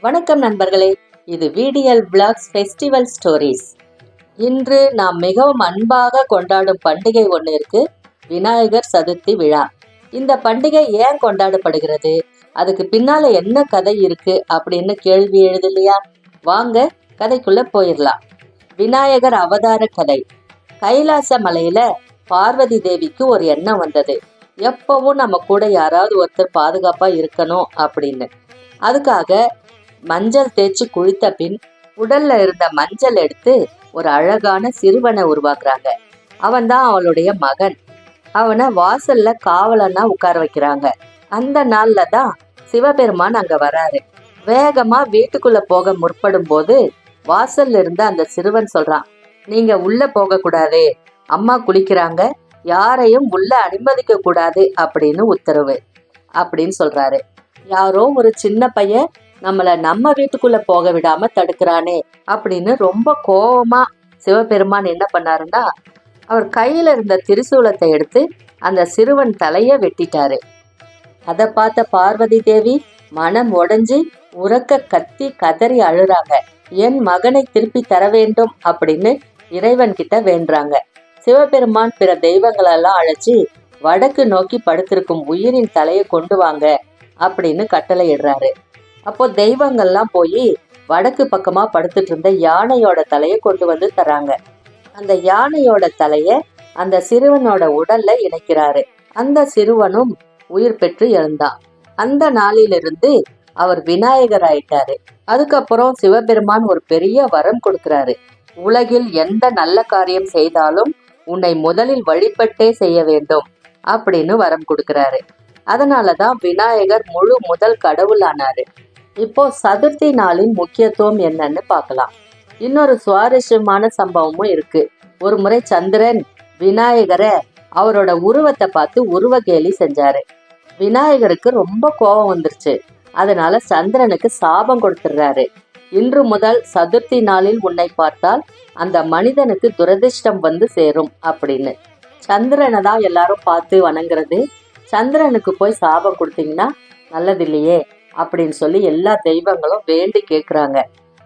வணக்கம் நண்பர்களே, இது விடிஎல் விளாக்ஸ் ஃபெஸ்டிவல் ஸ்டோரிஸ். இன்று நாம் மிகவும் அன்பாக கொண்டாடும் பண்டிகை ஒன்று இருக்கு, விநாயகர் சதுர்த்தி விழா. இந்த பண்டிகை ஏன் கொண்டாடப்படுகிறது, அதுக்கு பின்னால என்ன கதை இருக்கு அப்படின்னு கேள்வி எழுதலையா? வாங்க கதைக்குள்ள போயிடலாம். விநாயகர் அவதார கதை. கைலாச மலையில பார்வதி தேவிக்கு ஒரு எண்ணம் வந்தது. எப்பவும் நம்ம கூட யாராவது ஒருத்தர் பாதுகாப்பா இருக்கணும் அப்படின்னு. அதுக்காக மஞ்சள் தேய்ச்சி குளித்த பின் உடல்ல இருந்த மஞ்சள் எடுத்து ஒரு அழகான சிறுவனை உருவாக்குறாங்க. அவன் தான் அவளுடைய மகன். அவனை வாசல்ல காவலனா உட்கார வைக்கிறாங்க. அந்த நாள்ல தான் சிவபெருமான் அங்க வராரு. வேகமா வீட்டுக்குள்ள போக முற்படும் போது வாசல்ல இருந்த அந்த சிறுவன் சொல்றான், நீங்க உள்ள போக கூடாது, அம்மா குளிக்கிறாங்க, யாரையும் உள்ள அனுமதிக்க கூடாது அப்படின்னு உத்தரவு அப்படின்னு சொல்றாரு. யாரோ ஒரு சின்ன பையன் நம்மள நம்ம வீட்டுக்குள்ள போக விடாம தடுக்கிறானே அப்படின்னு ரொம்ப கோபமா சிவபெருமான் என்ன பண்ணாருன்னா, அவர் கையில இருந்த திரிசூலத்தை எடுத்து அந்த சிறுவன் தலைய வெட்டிட்டாரு. அதை பார்த்த பார்வதி தேவி மனம் உடைஞ்சு உரக்க கத்தி கதறி அழுறாங்க. என் மகனை திருப்பி தர வேண்டும் அப்படின்னு இறைவன் கிட்ட வேண்டுறாங்க. சிவபெருமான் பிற தெய்வங்களெல்லாம் அழைச்சி வடக்கு நோக்கி படுத்திருக்கும் உயிரின் தலையை கொண்டு வாங்க அப்படின்னு கட்டளை இடுறாரு. அப்போ தெய்வங்கள்லாம் போய் வடக்கு பக்கமா படுத்துட்டு இருந்த யானையோட தலையை கொண்டு வந்து தராங்க. அந்த யானையோட தலைய அந்த சிறுவனோட உடல்ல இணைக்கிறாரு. அந்த சிறுவனும் உயிர் பெற்று எழுந்தான். அந்த நாளிலிருந்து அவர் விநாயகர் ஆயிட்டாரு. அதுக்கப்புறம் சிவபெருமான் ஒரு பெரிய வரம் கொடுக்கிறாரு. உலகில் எந்த நல்ல காரியம் செய்தாலும் உன்னை முதலில் வழிபட்டே செய்ய வேண்டும் அப்படின்னு வரம் கொடுக்கிறாரு. அதனாலதான் விநாயகர் முழு முதல் கடவுள் ஆனாரு. இப்போ சதுர்த்தி நாளின் முக்கியத்துவம் என்னன்னு பார்க்கலாம். இன்னொரு சுவாரஸ்யமான சம்பவமும் இருக்கு. ஒரு முறை சந்திரன் விநாயகரை அவரோட உருவத்தை பார்த்து உருவ கேலி செஞ்சாரு. விநாயகருக்கு ரொம்ப கோபம் வந்துருச்சு. அதனால சந்திரனுக்கு சாபம் கொடுத்துடுறாரு. இன்று முதல் சதுர்த்தி நாளில் உன்னை பார்த்தால் அந்த மனிதனுக்கு துரதிர்ஷ்டம் வந்து சேரும் அப்படின்னு. சந்திரனை தான் எல்லாரும் பார்த்து வணங்குறது. சந்திரனுக்கு போய் சாபம் கொடுத்தீங்கன்னா நல்லது இல்லையே அப்படின்னு சொல்லி எல்லா தெய்வங்களும் வேண்டி கேட்குறாங்க.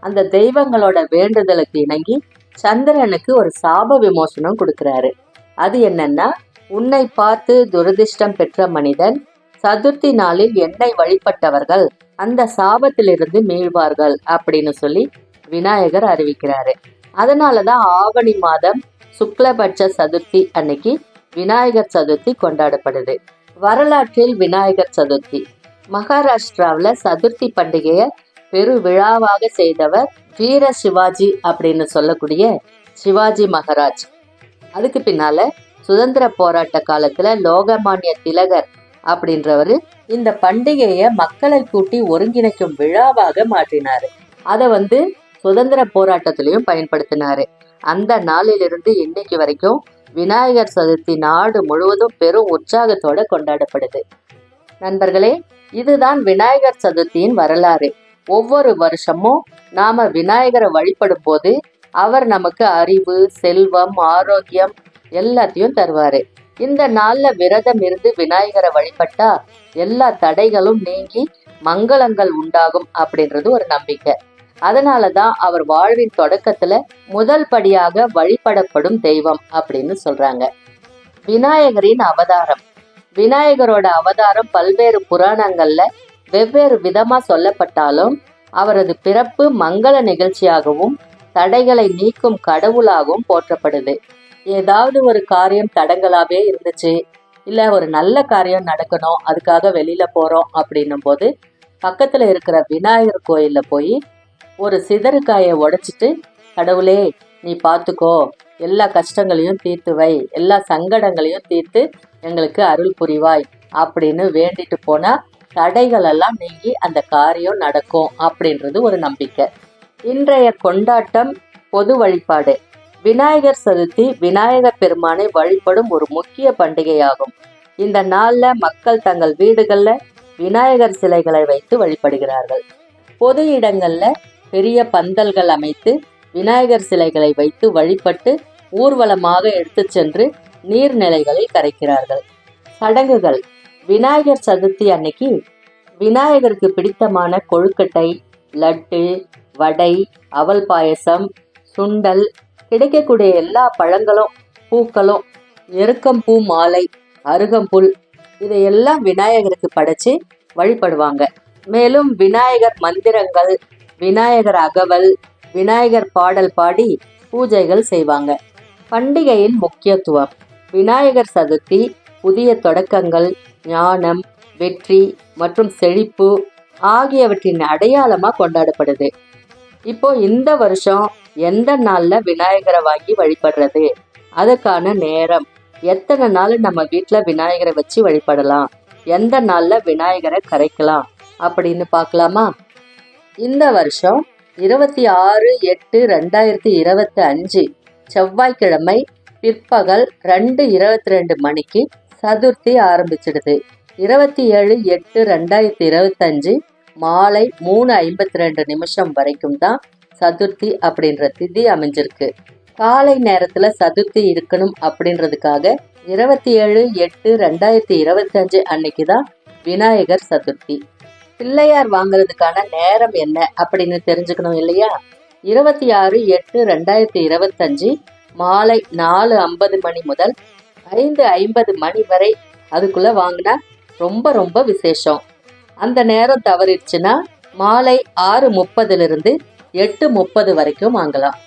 அந்த தெய்வங்களோட வேண்டுதலுக்கு இணங்கி சந்திரனுக்கு ஒரு சாப விமோசனம் கொடுக்கிறாரு. அது என்னன்னா, உன்னை பார்த்து துரதிர்ஷ்டம் பெற்ற மனிதன் சதுர்த்தி நாளில் என்னை வழிபட்டவர்கள் அந்த சாபத்திலிருந்து மீள்வார்கள் அப்படின்னு சொல்லி விநாயகர் அறிவிக்கிறாரு. அதனாலதான் ஆவணி மாதம் சுக்லபட்ச சதுர்த்தி அன்னைக்கு விநாயகர் சதுர்த்தி கொண்டாடப்படுது. வரலாற்றில் விநாயகர் சதுர்த்தி மகாராஷ்டிராவில் சதுர்த்தி பண்டிகையை பெரு விழாவாக செய்தவர் வீர சிவாஜி அப்படின்னு சொல்லக்கூடிய சிவாஜி மகாராஜ். அதுக்கு பின்னால சுதந்திர போராட்ட காலத்துல லோகமானிய திலகர் அப்படின்றவர் இந்த பண்டிகையை மக்களை கூட்டி ஒருங்கிணைக்கும் விழாவாக மாற்றினாரு. அதை சுதந்திர போராட்டத்திலையும் பயன்படுத்தினாரு. அந்த நாளிலிருந்து இன்னைக்கு வரைக்கும் விநாயகர் சதுர்த்தி நாடு முழுவதும் பெரும் உற்சாகத்தோட கொண்டாடப்படுது. நண்பர்களே, இதுதான் விநாயகர் சதுர்த்தியின் வரலாறு. ஒவ்வொரு வருஷமும் நாம விநாயகரை வழிபடும் போது அவர் நமக்கு அறிவு, செல்வம், ஆரோக்கியம் எல்லாத்தையும் தருவாரு. இந்த நாள்ல விரதம் இருந்து விநாயகரை வழிபட்டா எல்லா தடைகளும் நீங்கி மங்களங்கள் உண்டாகும் அப்படின்றது ஒரு நம்பிக்கை. அதனாலதான் அவர் வாழ்வின் தொடக்கத்துல முதல் படியாக வழிபடப்படும் தெய்வம் அப்படின்னு சொல்றாங்க. விநாயகரின் அவதாரம். விநாயகரோட அவதாரம் பல்வேறு புராணங்கள்ல வெவ்வேறு விதமா சொல்லப்பட்டாலும் அவரது பிறப்பு மங்கள நிகழ்ச்சியாகவும் தடைகளை நீக்கும் கடவுளாகவும் போற்றப்படுது. ஏதாவது ஒரு காரியம் தடங்களாவே இருந்துச்சு, இல்ல ஒரு நல்ல காரியம் நடக்கணும், அதுக்காக வெளியில போறோம் அப்படின்னும் போது பக்கத்துல இருக்கிற விநாயகர் கோயில்ல போய் ஒரு சிதறுக்காயை உடைச்சிட்டு, கடவுளே நீ பார்த்துக்கோ, எல்லா கஷ்டங்களையும் தீர்த்து வை, எல்லா சங்கடங்களையும் தீர்த்து எங்களுக்கு அருள் புரிவாய் அப்படின்னு வேண்டிட்டு போனா தடைகள் எல்லாம் நீங்கி அந்த காரியம் நடக்கும் அப்படின்றது ஒரு நம்பிக்கை. இன்றைய கொண்டாட்டம் பொது வழிபாடு. விநாயகர் சதுர்த்தி விநாயகர் பெருமானை வழிபடும் ஒரு முக்கிய பண்டிகையாகும். இந்த நாள்ல மக்கள் தங்கள் வீடுகள்ல விநாயகர் சிலைகளை வைத்து வழிபடுகிறார்கள். பொது இடங்கள்ல பெரிய பந்தல்கள் அமைத்து விநாயகர் சிலைகளை வைத்து வழிபட்டு ஊர்வலமாக எடுத்து சென்று நீர்நிலைகளில் கரைக்கிறார்கள். சடங்குகள். விநாயகர் சதுர்த்தி அன்னைக்கு விநாயகருக்கு பிடித்தமான கொழுக்கட்டை, லட்டு, வடை, அவல் பாயசம், சுண்டல், கிடைக்கக்கூடிய எல்லா பழங்களும், பூக்களும், எருக்கம்பூ மாலை, அருகம்புல் இதையெல்லாம் விநாயகருக்கு படைச்சு வழிபடுவாங்க. மேலும் விநாயகர் மந்திரங்கள், விநாயகர் அகவல், விநாயகர் பாடல் பாடி பூஜைகள் செய்வாங்க. பண்டிகையின் முக்கியத்துவம்: விநாயகர் சதுர்த்தி புதிய தொடக்கங்கள், ஞானம், வெற்றி மற்றும் செழிப்பு ஆகியவற்றின் அடையாளமா கொண்டாடப்படுது. இப்போ இந்த வருஷம் எந்த நாள்ல விநாயகரை வாங்கி வழிபடுறது, அதுக்கான நேரம், எத்தனை நாள் நம்ம வீட்டில் விநாயகரை வச்சு வழிபடலாம், எந்த நாள்ல விநாயகரை கரைக்கலாம் அப்படின்னு பார்க்கலாமா? இந்த வருஷம் 26/8/2025 செவ்வாய்க்கிழமை பிற்பகல் 2:22 மணிக்கு சதுர்த்தி ஆரம்பிச்சிடுது. 27/8/2025 மாலை 3:52 வரைக்கும் தான் சதுர்த்தி அப்படின்ற திதி அமைஞ்சிருக்கு. காலை நேரத்துல சதுர்த்தி இருக்கணும் அப்படின்றதுக்காக 27/8/2025 அன்னைக்கு தான் விநாயகர் சதுர்த்தி. பிள்ளையார் வாங்குறதுக்கான நேரம் என்ன அப்படின்னு தெரிஞ்சுக்கணும் இல்லையா? 26/8/2025 மாலை 4:50 மணி முதல் 5:50 மணி வரை அதுக்குள்ள வாங்கினா ரொம்ப ரொம்ப விசேஷம். அந்த நேரம் தவறிடுச்சுன்னா மாலை 6:30 8:30 வரைக்கும் வாங்கலாம்.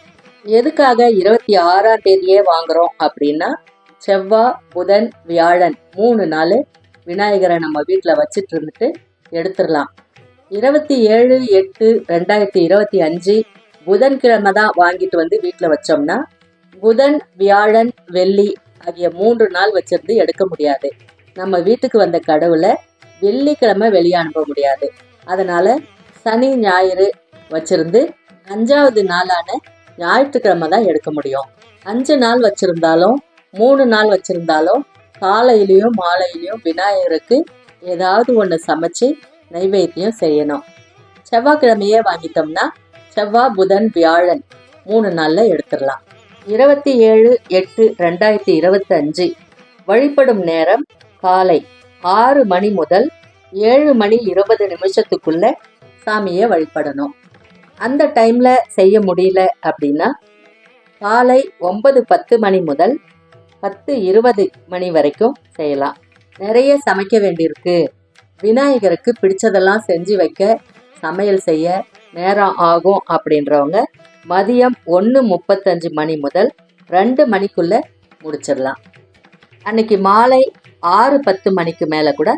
எதுக்காக 26ஆம் தேதியே வாங்குறோம் அப்படின்னா, செவ்வாய், புதன், வியாழன் 3 நாள் விநாயகரை நம்ம வீட்டில் வச்சுட்டு இருந்துட்டு எடுத்துடலாம். 27/8/2025 புதன்கிழமை தான் வாங்கிட்டு வந்து வீட்டில் வச்சோம்னா, புதன், வியாழன், வெள்ளி ஆகிய 3 நாள் வச்சிருந்து எடுக்க முடியாது. நம்ம வீட்டுக்கு வந்த கடவுளை வெள்ளிக்கிழமை வெளியே அனுப்ப முடியாது. அதனால சனி, ஞாயிறு வச்சிருந்து 5வது நாளான ஞாயிற்றுக்கிழமை தான் எடுக்க முடியும். 5 நாள் வச்சிருந்தாலும் 3 நாள் வச்சிருந்தாலும் காலையிலையும் மாலையிலையும் விநாயகருக்கு ஏதாவது ஒன்று சமைச்சு நைவேத்தியம் செய்யணும். செவ்வாய்க்கிழமையே வாங்கிட்டோம்னா செவ்வாய், புதன், வியாழன் 3 நாளில் எடுத்துடலாம். 27/8/2025 வழிபடும் நேரம் காலை 6 மணி முதல் 7:20 சாமியை வழிபடணும். அந்த டைம்ல செய்ய முடியல அப்படின்னா காலை 9:10 மணி முதல் 10:20 மணி வரைக்கும் செய்யலாம். நிறைய சமைக்க வேண்டியிருக்கு, விநாயகருக்கு பிடிச்சதெல்லாம் செஞ்சு வைக்க, சமையல் செய்ய நேரம் ஆகும் அப்படின்றவங்க மதியம் 1:35 மணி முதல் 2 மணிக்குள்ள முடிச்சிடலாம். அன்னைக்கு மாலை 6:10 மணிக்கு மேலே கூட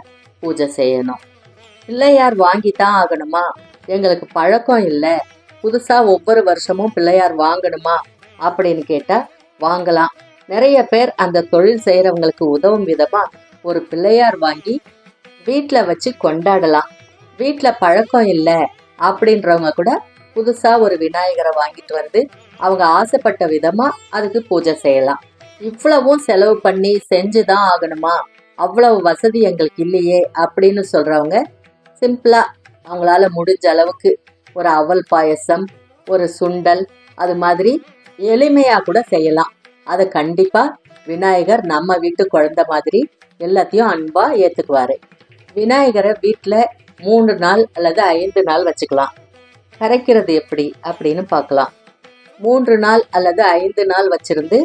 பூஜை செய்யணும். பிள்ளையார் வாங்கித்தான் ஆகணுமா, எங்களுக்கு பழக்கம் இல்லை, புதுசாக ஒவ்வொரு வருஷமும் பிள்ளையார் வாங்கணுமா அப்படின்னு கேட்டால் வாங்கலாம். நிறைய பேர் அந்த தொழில் செய்கிறவங்களுக்கு உதவும் விதமாக ஒரு பிள்ளையார் வாங்கி வீட்டில் வச்சு கொண்டாடலாம். வீட்டில் பழக்கம் இல்லை அப்படின்றவங்க கூட புதுசாக ஒரு விநாயகரை வாங்கிட்டு வந்து அவங்க ஆசைப்பட்ட விதமாக அதுக்கு பூஜை செய்யலாம். இவ்வளவும் செலவு பண்ணி செஞ்சு தான் ஆகணுமா, அவ்வளவு வசதி எங்களுக்கு இல்லையே அப்படின்னு சொல்கிறவங்க சிம்பிளாக அவங்களால முடிஞ்ச அளவுக்கு ஒரு அவல் பாயசம், ஒரு சுண்டல், அது மாதிரி எளிமையாக கூட செய்யலாம். அதை கண்டிப்பாக விநாயகர் நம்ம வீட்டு குழந்தை மாதிரி எல்லாத்தையும் அன்பாக ஏற்றுக்குவார். விநாயகரை வீட்டில் 3 நாள் அல்லது 5 நாள் வச்சுக்கலாம். கரைக்கிறது எப்படி அப்படின்னு பார்க்கலாம். 3 நாள் அல்லது 5 நாள் வச்சிருந்து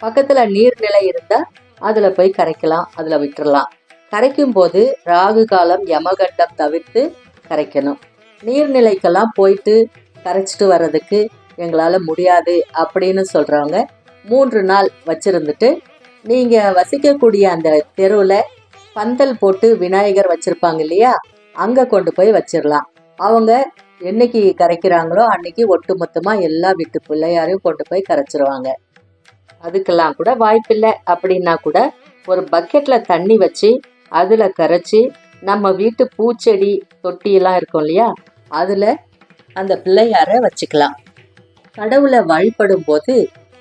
பக்கத்தில் நீர்நிலை இருந்தால் அதில் போய் கரைக்கலாம், அதில் விட்டுறலாம். கரைக்கும் போது ராகு காலம், யமகண்டம் தவிர்த்து கரைக்கணும். நீர்நிலைக்கெல்லாம் போயிட்டு கரைச்சிட்டு வர்றதுக்கு எங்களால் முடியாது அப்படின்னு சொல்கிறவங்க 3 நாள் வச்சுருந்துட்டு நீங்கள் வசிக்கக்கூடிய அந்த தெருவில் பந்தல் போட்டு விநாயகர் வச்சுருப்பாங்க இல்லையா, அங்கே கொண்டு போய் வச்சிடலாம். அவங்க என்னைக்கு கரைக்கிறாங்களோ அன்னைக்கு ஒட்டு மொத்தமாக எல்லா வீட்டு பிள்ளையாரையும் கொண்டு போய் கரைச்சிருவாங்க. அதுக்கெல்லாம் கூட வாய்ப்பில்லை அப்படின்னா கூட ஒரு பக்கெட்டில் தண்ணி வச்சு அதில் கரைச்சி நம்ம வீட்டு பூச்செடி தொட்டியெல்லாம் இருக்கும் இல்லையா, அதில் அந்த பிள்ளையாரை வச்சுக்கலாம். கடவுளை வழிபடும் போது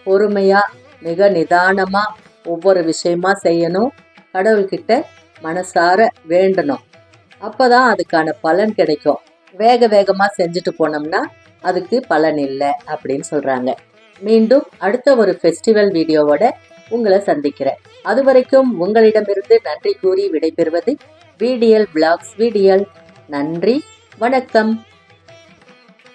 பொறுமையாக மிக நிதானமாக ஒவ்வொரு விஷயமா செய்யணும். கடவுள்கிட்ட மனசார வேண்டணும். அப்போ தான் அதுக்கான பலன் கிடைக்கும். வேக வேகமாக செஞ்சுட்டு போனோம்னா அதுக்கு பலன் இல்லை அப்படின்னு சொல்கிறாங்க. மீண்டும் அடுத்த ஒரு ஃபெஸ்டிவல் வீடியோவோட உங்களை சந்திக்கிறேன். அது வரைக்கும் உங்களிடமிருந்து நன்றி கூறி விடைபெறுவது VDL Vlogs VDL. நன்றி, வணக்கம்.